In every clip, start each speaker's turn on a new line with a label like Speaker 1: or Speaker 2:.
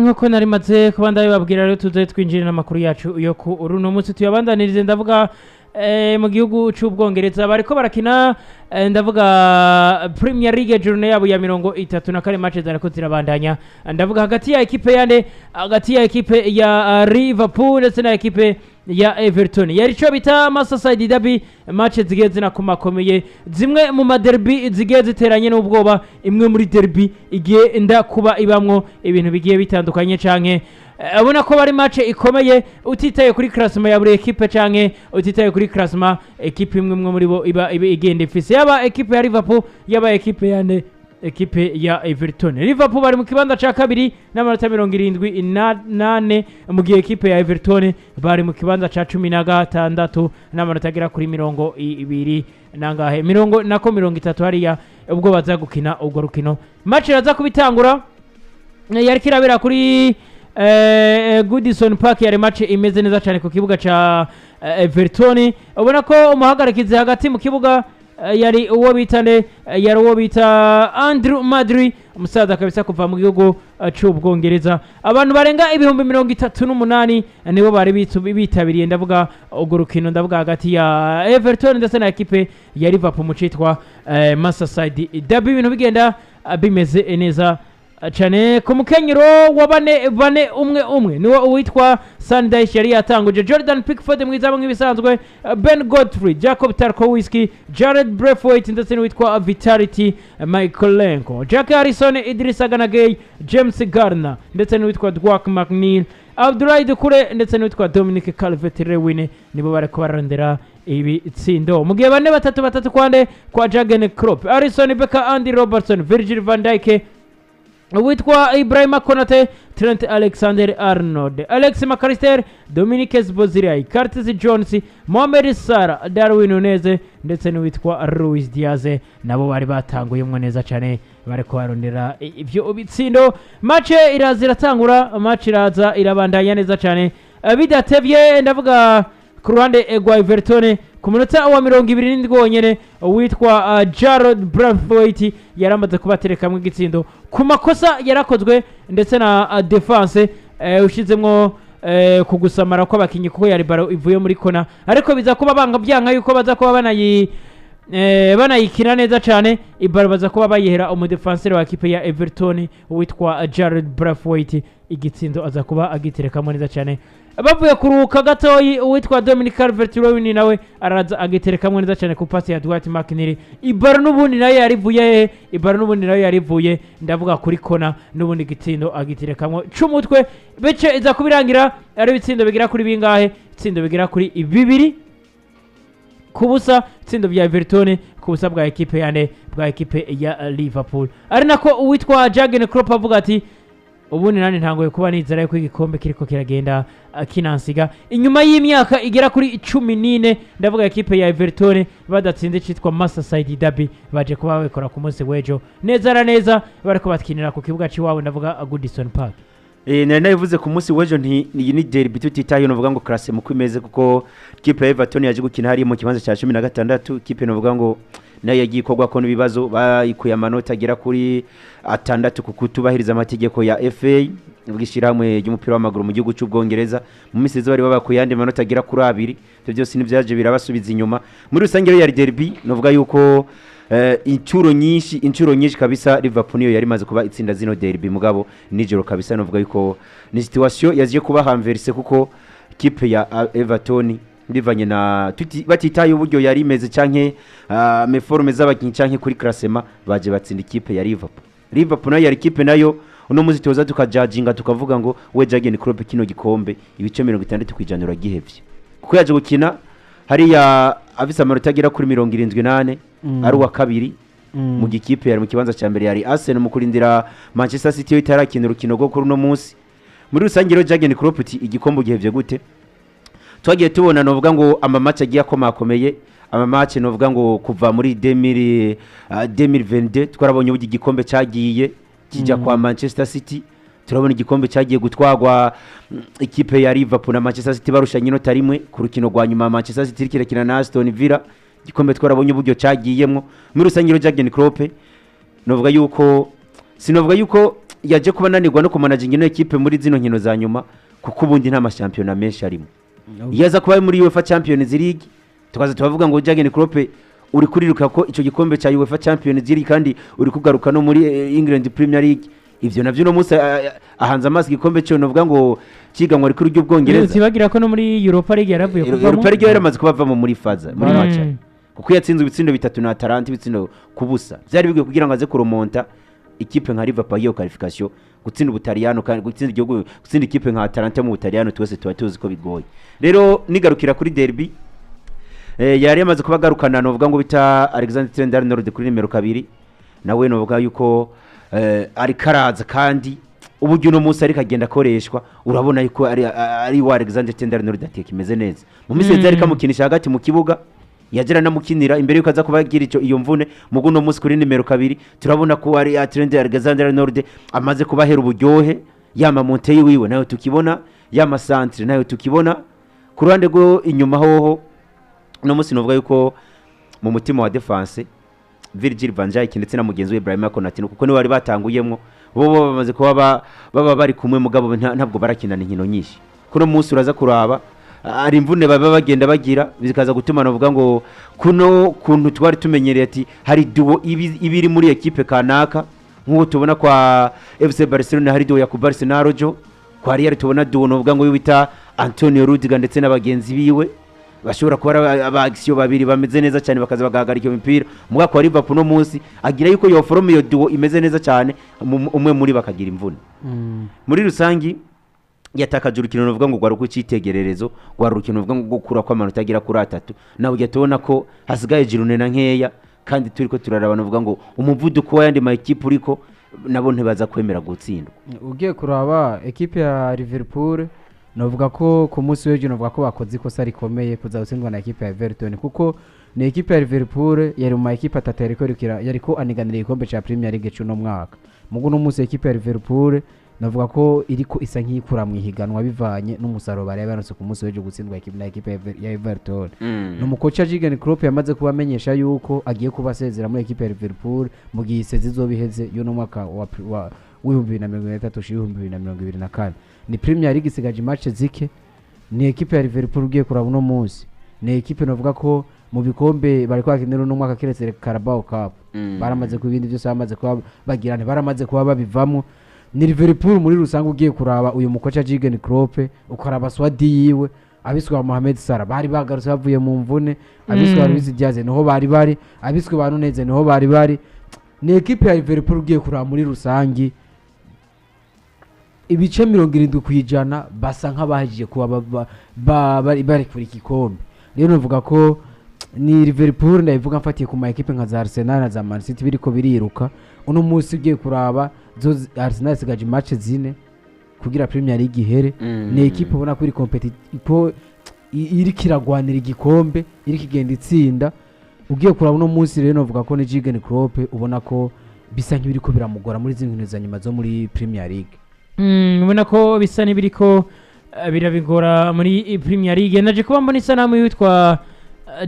Speaker 1: nkuko nari maze kuba ndabibabwira rero tuze twinjirira amakuru yacu yo ku runo munsi tuyabandanirize ndavuga mu gihugu cy'Ubwongereza bariko barakina ndavuga Premier League journée yabo ya 34 matches zariko zirabandanya ndavuga hagati ya ekipe ya Liverpool ndetse na ekipe ya Everton yari cyo bita Merseyside derby matches zigiye zinakomakomeye zimwe mu maderby zigiye ziteranye n'ubwoba imwe muri derby igiye nda kuba ibamwo ibintu bigiye bitandukanye canke abona ko bari match ikomeye utitaye kuri classement ya buri equipe canke utitaye kuri classement equipe imwe muri bo iba igenda ifise yaba equipe ya Liverpool yaba equipe ya Everton. Liverpool bari mu kibanza ca kabiri n'amanota 78 mu gihe equipe ya Everton bari mu kibanza ca 16 n'amanota agera kuri 20 nangahe 30 hariya ubwo baza gukina ubwo rukino match iraza kubitangura yari kirabera kuri Goodison Park yari match imeze neza cyane ku kibuga ca Everton ubona ko umuhagarikizi hagati mu kibuga yari uwo bita Andrew Madri umusaza kabisa kuva mu gihugu cy'Ubwongereza abantu barenga ibihumbi 38 nibo bari bitabiriye ndavuga ubwo rukino ndavuga hagati ya Everton ndetse na equipe ya Liverpool mu citwa Merseyside derby ibintu bigenda bimeze neza cyane ku mukenyero wa bane umwe niwo uwitwa Sunday yari yatanguje Jordan Pickford mwiza nk'ibisanzwe Ben Godfrey Jacob Tarkowski Jared Braithwaite ndetse n'uwitwa Vitality Michaelenko Jack Harrison Idrissa Gana Gueye James Garner ndetse n'uwitwa Dwight McNeil Abdoulaye Doucouré ndetse n'uwitwa Dominic Calvert-Lewin nibo bariko bararondera ibitsindo mu gihe bane batatu kwande kwa Jurgen Klopp Alisson Becker Andy Robertson Virgil van Dijk witwa Ibrahima Konate Trent Alexander-Arnold Alex McAllister Dominique Szoboszlai Curtis Jones Mohamed Salah Darwin Nunez ndetse n'uwitwa Luis Diaz nabo bari batanguyemwo neza cyane bariko barondera ivyo bitsindo match iratangura match iraza irabandanya neza cyane bidatevye ndavuga ku ruhande rwa Everton ku munota wa 27 wonyene witwa Jared Braithwaite yaramaze kubaterekamwe igitsindo ku makosa yarakozwe ndetse na defense ushizemwo kugusamara kw'abakinyi kuko yari baro ivuye muri kona ariko biza kuba banga byanka yuko baza kuba banayikina neza cyane ibaro baza kuba bayihera umudefenseur wa equipe ya Everton witwa Jared Braithwaite igitsindo aza kuba agiterekamo neza cyane bavuye kuruka gatoyi uwitwa Dominic Calvert-Lewin nawe araza agiterekamwe neza cyane ku pasi ya Dwight McNeil ibaro n'ubundi nayo yarivuye ndavuga kuri kona n'ubundi gitsindo agiterekamwe c'umutwe bece iza kubirangira ari bitsindo bigira kuri bingahe itsindo bigira kuri 2 kubusa itsindo bya Everton kubusa bwa equipe ya Liverpool ari nako uwitwa Jurgen Klopp avuga ati ubundi nani ntangoye kuba nizera yuko igikombe kiriko kiragenda kinansiga inyuma y'imyaka igera kuri 14 ndavuga equipe ya Everton badatsinze citwa Merseyside derby baje kuba bakora ku munsi wejo neza bariko batkinira ku kibuga ciwabo ndavuga Goodison Park
Speaker 2: nari nabivuze ku munsi wejo ni derby tutitaye novuga ngo classe mu kwimeze kuko equipe ya Everton yaje gukina hari mu kibanza cya 16 equipe novuga ngo nayo yagiye kogwa ko nibibazo bayikuye amanota agera kuri 6 kukutubahiriza amategeko ya FA ubwishiramwe y'umupira w'amaguru mu gihugu cy'Ubwongereza mu misizo bari babakuye yandi manota agera kuri 2 byo byose nivyaje birabasubiza inyuma muri rusange ya derby novuga yuko inchuro nyinshi kabisa Liverpool niyo yari maze kuba itsinda zino derby mugabo nijoro kabisa novuga yuko ni situation yaje kuba hamverse kuko equipe ya Everton bivanye na batitaye uburyo yari imeze canke meforme z'abakinyi canke kuri classement baje batsinda ikipe ya Liverpool nayo yari ikipe nayo uno muzi toza tukajajinga tukavuga ngo we Jurgen Klopp kino gikombe ibice 60 kwijana gihevye kuko yaje gukina hari ya afisa amanota agira kuri 78 ari wa kabiri mu gikipe yari mu kibanza cya mbere yari Arsenal mu kurindira Manchester City yo itarakina urukino rwo kuri uno musi muri rusange rero Jurgen Klopp igikombe gihevye gute twagiye tubona novuga ngo amamatch agiye akomakomeye amamatch novuga ngo kuva muri 2022 twarabonye ubugi gikombe cyagiye kijya kwa Manchester City turabona igikombe cyagiye gutwagwa ikipe ya Liverpool na Manchester City barushanye inota rimwe ku rukino rwa nyuma Manchester City kirakina na Aston Villa igikombe twarabonye uburyo cyagiyemo muri rusange Jurgen Klopp novuga yuko yaje kuba nanirwa no kumanaginga ino ekipe muri zino nkino za nyuma kuko ubundi nta mashampiyona menshi arimo iyo aza kuba muri UEFA Champions League tukaza tubavuga ngo Jurgen Klopp uri kuriruka ko icyo gikombe cya UEFA Champions League kandi uri kugaruka no muri England Premier League ivyo navyo no musa ahanze amazi gikombe cyo novuga ngo kiganwa ari kuri ry'ubwongereza
Speaker 1: sibagira ko no muri Europa League yaravuye kuvamo
Speaker 2: Europa League yaramaze kubavamo muri faza muri match kuko yatsinze ibitsindo bitatu na Atalanta ibitsindo kubusa byari bigiye kugira ngo aze kuromonta ikipe nka Liverpool yo qualification gutsinda Ubutaliyano kandi gutsinda igihugu gutsinda ikipe nka Atalanta mu Butaliyano twese tuba tuzi ko bigoye rero nigarukira kuri derby yari yamaze kubagarukana novuga ngo bita Alexander Trent-Arnold kuri nimero 2 nawe novuga yuko ari karaza kandi uburyo no munsi ari kagenda akoreshwa urabona yuko ari wa Alexander Trent-Arnold ateka imeze neza mu misezi ari kamukinisha hagati mu kibuga yagera namukinira imbere yuko aza kubagira ico iyo mvune mugu no munsi kuri nimero 2 turabona ko ari Trent Alexander-Arnold amaze kubahera uburyohe yama Montey wiwe nayo tukibona yama centre nayo tukibona ku ruhande rwo inyuma hoho no munsi novuga yuko mu mutima wa defense Virgil van Dijk ndetse na mugenzi we Ibrahima Konate kuko ni bari batanguyemwo bo bamaze kuba baba bari kumwe mugabo ntabwo barakinana inkino nyinshi kuno munsi uraza kuraba ari imvune baba bagenda bagira bikaza gutuma navuga ngo kuno kuntu twari tumenyereye ati hari duo ibiri muri equipe kanaka nk'uko tubona kwa FC Barcelona hari duo ya ku Barcelona jo kwa Real tubona duo navuga ngo bita Antonio Rudiger ndetse n'abagenzi biwe bashobora kuba abagisyo babiri bameze neza cyane bakaza bagahagarika imipira mugako wa Liverpool no munsi agira yuko yo form yo duo imeze neza cyane umwe muri bakagira imvune muri rusangi yatakaje urukino novuga ngo gwaruko citegererezo gwarukino novuga ngo gukura kwa manota agira kuri 3 nawe ujyatubona ko hasigaye jirune na nkeya kandi turiko turaraba novuga ngo umuvuduko wa yandi ma equipe uriko nabo ntibaza kwemera gutsindwa
Speaker 3: ugiye kuraba equipe ya Liverpool novuga ko ku munsi w'ejo novuga ko bakoze ikosa rikomeye kuza gutsindwa na equipe ya Everton kuko ni equipe ya Liverpool yari mu equipe atatu yariko aniganira igikombe ca Premier League cy'uno mwaka mugu no munsi equipe ya Liverpool navuga ko iriko isa nk'ikura mu ihiganwa bivanye n'umusaruro bari baronse ku munsi w'ejo gutsindwa equipe ya Everton no mukocha Jurgen Klopp yamaze kubamenyesha yuko agiye kubasezera muri equipe ya Liverpool mu gihe zizobiheze yo no mwaka wa 2023-2024 ni Premier League isigaje match zike ni equipe ya Liverpool ugiye kuraba no munsi ni equipe navuga ko mu bikombe bari kwakinira no mwaka kiretse Carabao Cup baramaze kubindi byose bamaze kuba bagirane baramaze kuba babivamo ni Liverpool muri rusange ugiye kuraba uyu mukocha Jurgen Klopp ukaraba swadi yiwe abiswe Mohamed Salah bari bagarutse bavuye mu mvune abiswe Luis Diaz niho bari abiswe Banuneze niho bari ni equipe ya Liverpool ugiye kuraba muri rusange ibice 70% basa nk'abahije kuba bari kuri igikombe rero navuga ko ni Liverpool ndavuga mfatiye ku ma equipe nka za Arsenal na za Man City biriko biriruka uno munsi ugiye kuraba Arsenal sigaje match zine kugira Premier League ihere ni equipe ubona ko iri competitive iri kiragwanira igikombe iri kigenda itsinda ugiye kuraba uno munsi rero navuga ko ni Jurgen Klopp ubona ko bisa nk'ibiriko biramugora muri zinkino za nyuma zo muri Premier League
Speaker 1: ubona ko bisa n'ibiriko birabigora muri Premier League naje kuba mbona isanamu yitwa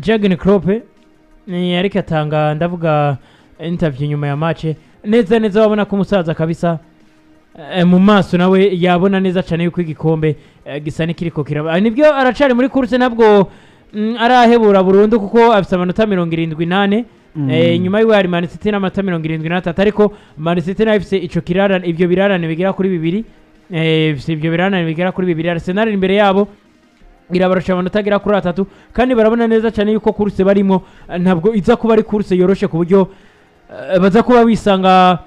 Speaker 1: Jurgen Klopp ni ariko atanga ndavuga interview nyuma ya match neza wabona ko umusaza kabisa mu maso nawe yabona neza cyane yuko igikombe gisa n'ikiriko kiraba nibyo aracari muri course nabwo arahebura burundu kuko afite amanota 78 nyuma yiwe hari Man City n'amata 73 ariko Man City nayo ifite ico kirarana ibyo birarane bigera kuri 2 ibyo birarane bigera kuri 2 Arsenal imbere yabo irabarusha amanota agera kuri 3 kandi barabona neza cyane yuko course barimo ntabwo iza kuba ari course yoroshe ku buryo baza kuba bisanga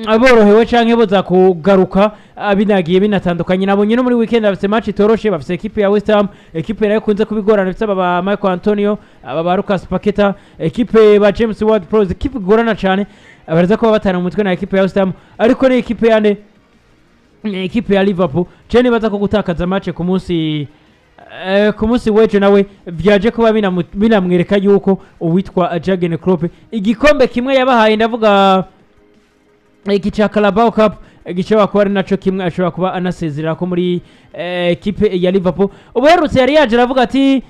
Speaker 1: aborohewe canke boza kugaruka binagiye binatandukanye nabo nyine muri weekend bafite match itoroshe bafite equipe ya West Ham equipe nayo kunze kubigorana bifite aba Michael Antonio aba Lucas Paqueta equipe ba James Ward-Prowse equipe igorana cyane abaraza kuba batana mu mutwe na equipe ya West Ham ariko ni equipe yane equipe ya Liverpool cyane baza ko gutakaza match ku munsi wejo nawe byaje kuba binamwereka yuko uwitwa Jurgen Klopp igikombe kimwe yabahaye ndavuga igice Carabao Cup gishobora kuba ari naco kimwe ashobora kuba anasezerera ko muri equipe ya Liverpool ubuherutse yari yaje aravuga ati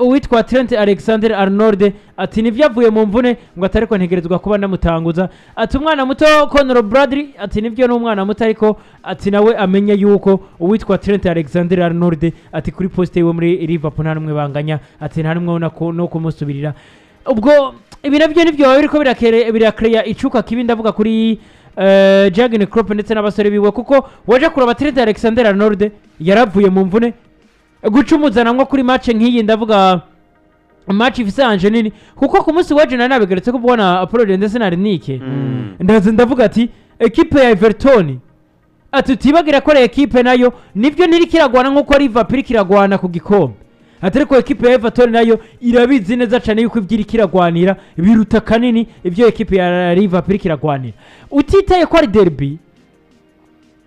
Speaker 1: uwitwa Trent Alexander Arnold ati nivyo avuye mu mvune ngo atariko ntegerezwa kuba ndamutanguza ati umwana muto Conor Bradley ati nivyo n'umwana muto ariko ati nawe amenye yuko uwitwa Trent Alexander Arnold ati kuri poste yiwe muri Liverpool nta numwe banganya ati nta numwe no kumusubirira ubwo ibi navyo nivyo biriko birakreya icuka kibi ndavuga kuri Jurgen Klopp ndetse n'abasore biwe kuko waje kuraba Trent Alexander Arnold yaravuye mu mvune gucumuzana nko kuri match nk'iyi ndavuga match ifisanje nini kuko ku munsi waje nabigaretse ko kubona Apollo ndetse na Renike ndavuga ati equipe ya Everton ati tibagira ko equipe nayo nivyo niri kiragwana nkuko Liverpool kiragwana ku gikombe atari ko equipe ya Everton nayo irabizi neza cyane yuko ivyiri kiragwanira biruta kanini ivyo equipe ya Liverpool kiragwanira utitaye ko ari derby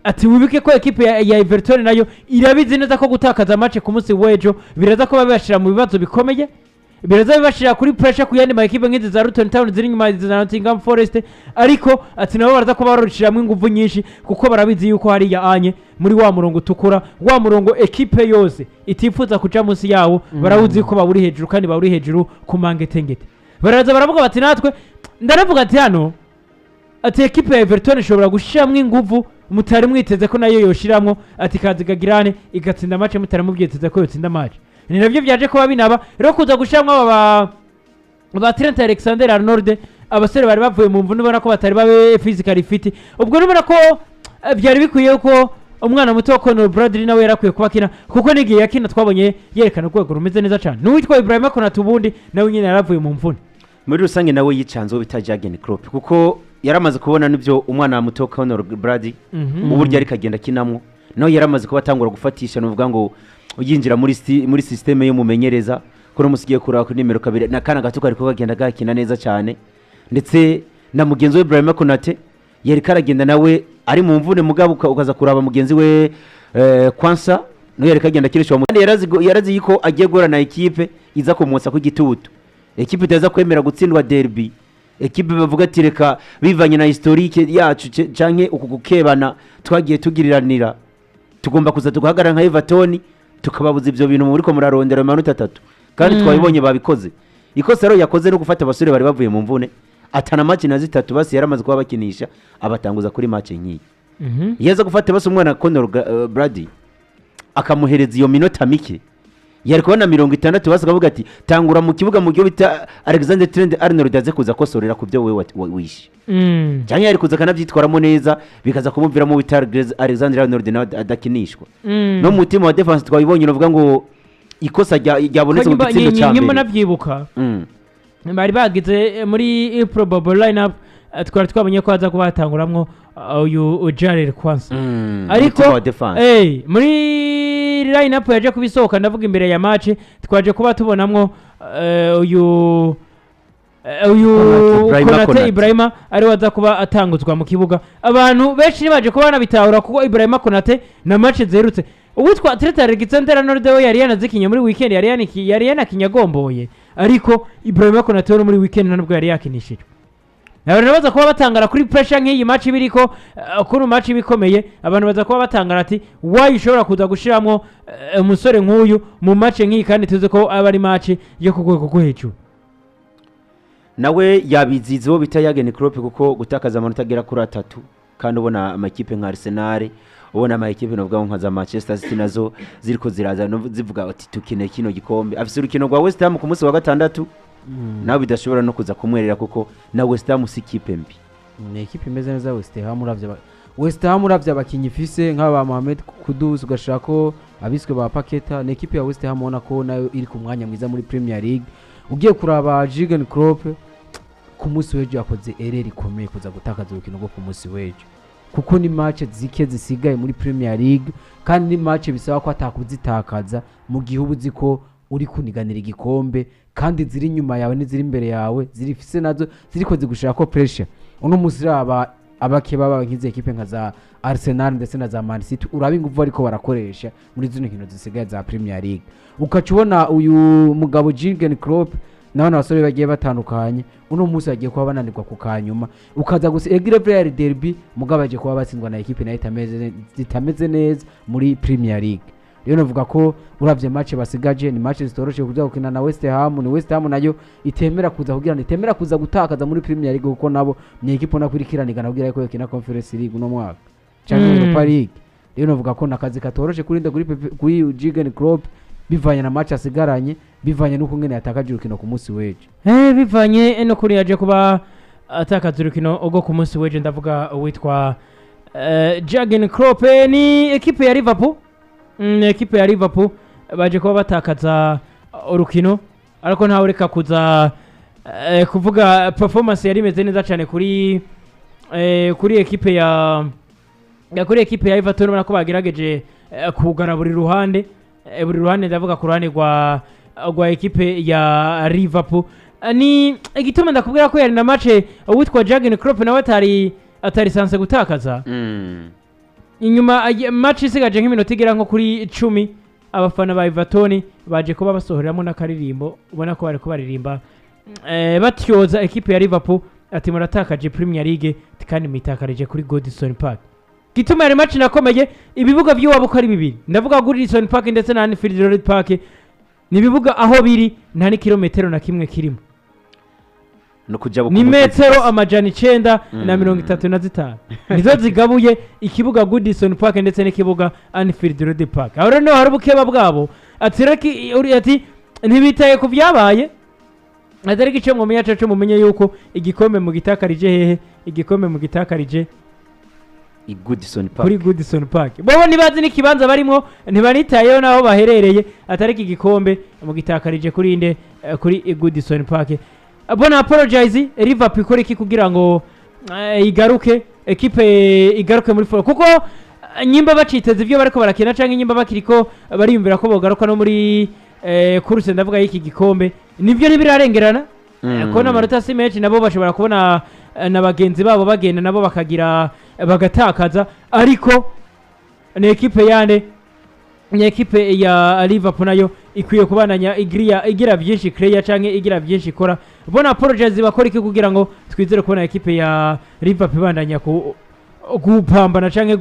Speaker 1: ati wibike ko equipe ya Everton nayo irabizi neza ko gutakaza match ku munsi wejo biraza ko babashira mu bibazo bikomeye biraza bibashira kuri pressure ku yandi ma equipe nk'izi za Luton Town ziri nyuma za Nottingham Forest ariko ati nabo baraza ko baroshiramo ingufu nyinshi kuko barabizi yuko hari ya anye muri wa murongo utukura wa murongo equipe yose itifuza kuja munsi yawo barawuzi ko baburi hejuru kandi baburi hejuru ku mangetengete baraza baravuga bati natwe ndaravuga ati hano ati equipe ya Everton ishobora gushiramwo ingufu mutari mwiteze ko nayo yoshiramwo ati kazigagirane igatsinda match mutari mubyiteze ko yotsinda match ni navyo byaje ko babinaba rero kuza gushiramwo aba Trent Alexander Arnold abasore bari bavuye mu mvune ubona ko batari babe physically fit ubwo nubona ko byari bikwiye ko umwana muto wa Conor Bradley nawe yarakwiye kuba kina kuko nigiye yakina twabonye yerekana urwego rumeze neza cyane n'uwitwa Ibrahima Konate ubundi nawe nyine yaravuye mu mvune
Speaker 2: muri rusange nawe yicanze bita Jurgen Klopp kuko yaramaze kubona nibyo umwana muto Conor Bradley uburyo ari kagenda kinamwo nawe yaramaze kuba atangura gufatisha nuvuga ngo uyinjira muri systeme y'umumenyereza ko umusigiye kura ku nimero kabiri na kana gatuka ariko kagenda gakina neza cyane ndetse na mugenzi we Ibrahima Konate yari karagenda nawe ari mu mvune mugabo ukaza kuraba mugenzi we Kwansa no yari kagenda kirishwa yarazi yiko agiye gora na equipe iza kumutsa ku gitutu equipe itaza kwemera gutsindwa derby equipe bavuga ati reka bivanye na historique yacu canke uku gukebana twagiye tugiriranira tugomba kuza tugahagarara nka Everton tukababuza ivyo bintu muri ko murarondera amanota 3 kandi twabibonye babikoze ikosa rero yakoze no gufata abasore bari bavuye mu mvune atana match na zitatu basi yaramaze kuba bakinisha abatanguza kuri match nk'iyi yeza gufata basi umwana Conor Bradley akamuhereza iyo minota mike yari kubona 60 basi akavuga ati tangura mu kibuga mu gihe bita Alexander Trent Arnold aze kuza kosorera ku byo wewe wishi cyane yari kuza kanabyitwaramo neza bikaza kumuvira mu bita Alexander Arnold nawe adakinishwa no mu mutima wa defense twabibonye novuga ngo ikosa ryabonetse mu gitsindo cya mbere
Speaker 1: nyimbo nabyibuka bari bagize muri probable lineup twari twabonye ko haza kubatanguramwo uyu Jarrell Kwanza ariko muri lineup yaje kubisohoka ndavuga imbere ya match twaje kuba tubonamwo uyu Konate Ibrahima ari waza kuba atanguzwa mu kibuga abantu benshi baje kuba banabitahura kuko Ibrahima Konate na match zerutse uwitwa Trent Alexander Arnold we yari yanazikinye muri weekend yari yanakinyagomboye ariko Ibrahima Konate wo muri weekend ntabwo yari yakinishije abantu baza kuba batangara kuri pressure nk'iyi match biriko kuri match bikomeye abantu baza kuba batangara ati why ushobora kuza gushiramo umusore nk'uyu mu match nk'iyi kandi tuze ko aba ari match yo kugwego ko hejuru
Speaker 2: nawe yabizizo bita Jurgen Klopp kuko gutakaza amanota agera kuri 3 kandi ubona amakipe nka Arsenal ubona amakipe novuga nka za Manchester City nazo ziriko ziraza zivuga ati tukine kino gikombe afise urukino rwa West Ham ku munsi wa gatandatu nawe bidashobora no kuza kumwerera kuko na West Ham si kipe mbi
Speaker 3: ni equipe imeze neza West Ham uravye abakinyi ifise nk'aba Mohamed Kudus ugashako abiswe ba Paketa ni equipe ya West Ham ubona ko nayo iri ku mwanya mwiza muri Premier League ugiye kuraba Jurgen Klopp ku munsi wejo yakoze erreur ikomeye kuza gutakaza urukino rwo ku munsi wejo kuko ni match zike zisigaye muri Premier League kandi ni match bisaba ko atakuzitakaza mu gihe ubuzi ko uri kuniganira igikombe kandi ziri nyuma yawe n'iziri imbere yawe zirifise nazo ziriko zigushira ko pressure uno musi abakeba baba nkize equipe nka za Arsenal ndetse na za Man City uraba ingufu ariko barakoresha muri zino nkino zisigaye za Premier League ukacubona uyu mugabo Jurgen Klopp naho n'abasore bagiye batandukanye uno musi agiye kuba bananirwa ku kanyuma ukaza gusa Real derby mugabo agiye kuba batsindwa na equipe nayo itameze neza muri Premier League rero navuga ko uravye match basigaje ni match zitoroshe kuza gukina na West Ham, ni West Ham nayo itemera kuza kugira itemera kuza gutakaza muri Premier League kuko nabo ni equipe nakwirikiranigana kugira ko yakina Conference League no mwaka cyangwa Europa League. Rero navuga ko nakazi katoroshe kurinda kuri Jurgen Klopp bivanye na match asigaranye, bivanye nuko ngene yatakaje urukino ku munsi weje.
Speaker 1: Bivanye no kuri yaje kuba atakaza urukino ogo ku munsi weje, ndavuga witwa Jurgen Klopp. Ni equipe ya Liverpool, equipe ya Liverpool baje kuba batakaza urukino, ariko ntawe reka kuza kuvuga performance yari imeze neza cyane kuri equipe ya Everton. Ubona ko bagerageje kugara buri ruhande ndavuga ku ruhande rwa equipe ya Liverpool. Ni igituma ndakubwira ko yari na match witwa Jurgen Klopp nawe atari sanse gutakaza. Inyuma match isigaje nk'iminota igera nko kuri 10, abafana ba Everton baje kuba basohoreramo n'akaririmbo, ubona ko bari kubaririmba batyoza equipe ya Liverpool ati muratakaje Premier League kandi mitakarije kuri Goodison Park. Gituma yari match nakomeye, ibibuga by'iwabo ko ari bibiri, ndavuga Goodison Park ndetse na Anfield Road Park, ni ibibuga aho biri nta ni kilometero na kimwe kirimo, ni metero amajana 935 nizo zigabuye ikibuga Goodison Park ndetse n'ikibuga Anfield Road Park. Aho rero hari ubukeba bwabo ati ntibitaye ku byabaye, atari gice mu menya cyo mumenye yuko igikombe mu gitakarije hehe, igikombe mu gitakarije kuri Goodison Park. Bobo nibazi n'ikibanza barimo ntibanitayeho naho baherereye, atari iki gikombe mu gitakarije kuri inde kuri Goodison Park. Bona apologize Liverpool ikora iki kugira ngo igaruke equipe igaruke muri foro, kuko nyimba baciteze ivyo bariko barakina canke nyimba bakiriko bariyumvira ko bogaruka no muri kuruse ndavuga y'iki gikombe, nivyo ntibirarengerana ko n'amanota si menshi, nabo bashobora kubona na bagenzi babo bagenda nabo bakagira bagatakaza, ariko ni equipe ya Liverpool nayo ikwiye kubananya igira byinshi clear canke igira byinshi ikora. Bona apologize bakora iki kugira ngo twizere kubona equipe ya Liverpool bandanya gupambana canke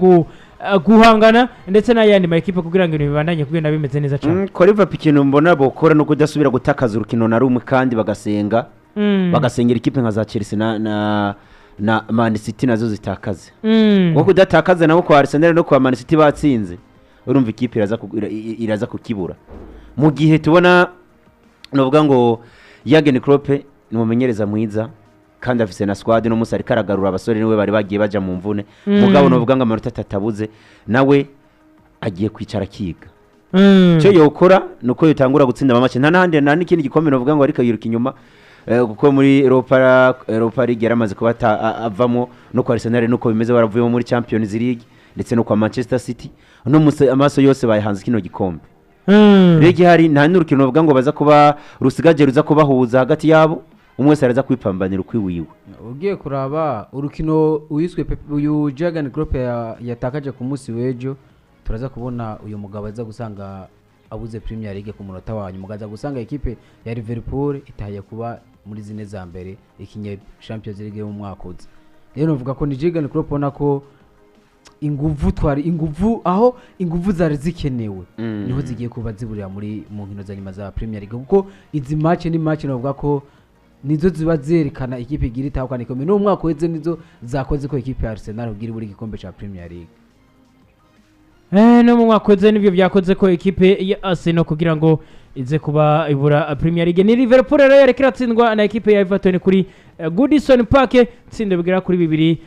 Speaker 1: guhangana ndetse n'ayandi ma equipe kugira ngo ibintu bibandanye kugenda bimeze neza cyane.
Speaker 2: Ko Liverpool ikintu mbona bokora no kudasubira gutakaza urukino na rumwe kandi bagasengera equipe nka za Chelsea na Man City nazo zitakaze. Kuko kudatakaza nabo kwa Arsenal no kwa Man City batsinze, urumva ikipe iraza kukibura. Mu gihe tubona novuga ngo Jurgen Klopp ni umumenyereza mwiza kandi afise na squad no musari karagarura abasore niwe bari bagiye baja mu mvune, mugabo novuga ngo amanota atatabuze nawe agiye kwicara kiga. Cyo yokora nuko yotangura gutsinda amace nta n'ikindi gikombe novuga ngo ariko yiruka inyuma, kuko muri Europa League yaramaze kuba avamo no kwa Arsenal nuko bimeze baravuyemo muri Champions League ndetse no kwa Manchester City, no amaso yose bayihanze kino gikombe. Rege hari nta n'urukino novuga ngo baza kuba rusigaje ruza kubahuza hagati yabo, umwe wese araza kwipambanira ukwiwiwe.
Speaker 3: Ugiye kuraba urukino uyiswe uyu Jurgen Klopp yatakaje ku munsi wejo, turaza kubona uyu mugabo aza gusanga abuze Premier League ku munota wanyu, mugaza gusanga equipe ya Liverpool itaye kuba muri zine za mbere ikinye Champions League mu mwaka uza. Rero novuga ko ni Jurgen Klopp ona ko inguvu zari zikenewe niho zigiye kuba ziburira mu nkino za nyuma za Premier League, kuko izi match ni match novuga ko nizo ziba zerekana ikipe igira itahukana ikomeye. No mwaka weze nizo zakoze ko ikipe ya Arsenal ugira buri gikombe cha Premier League.
Speaker 1: No mu mwaka weze nivyo byakoze ko ikipe ya Arsenal kugira ngo ize kuba ibura Premier League. Ni Liverpool rero yarekera tsindwa na ikipe ya Everton kuri Goodison Park, tsindo bigera kuri 2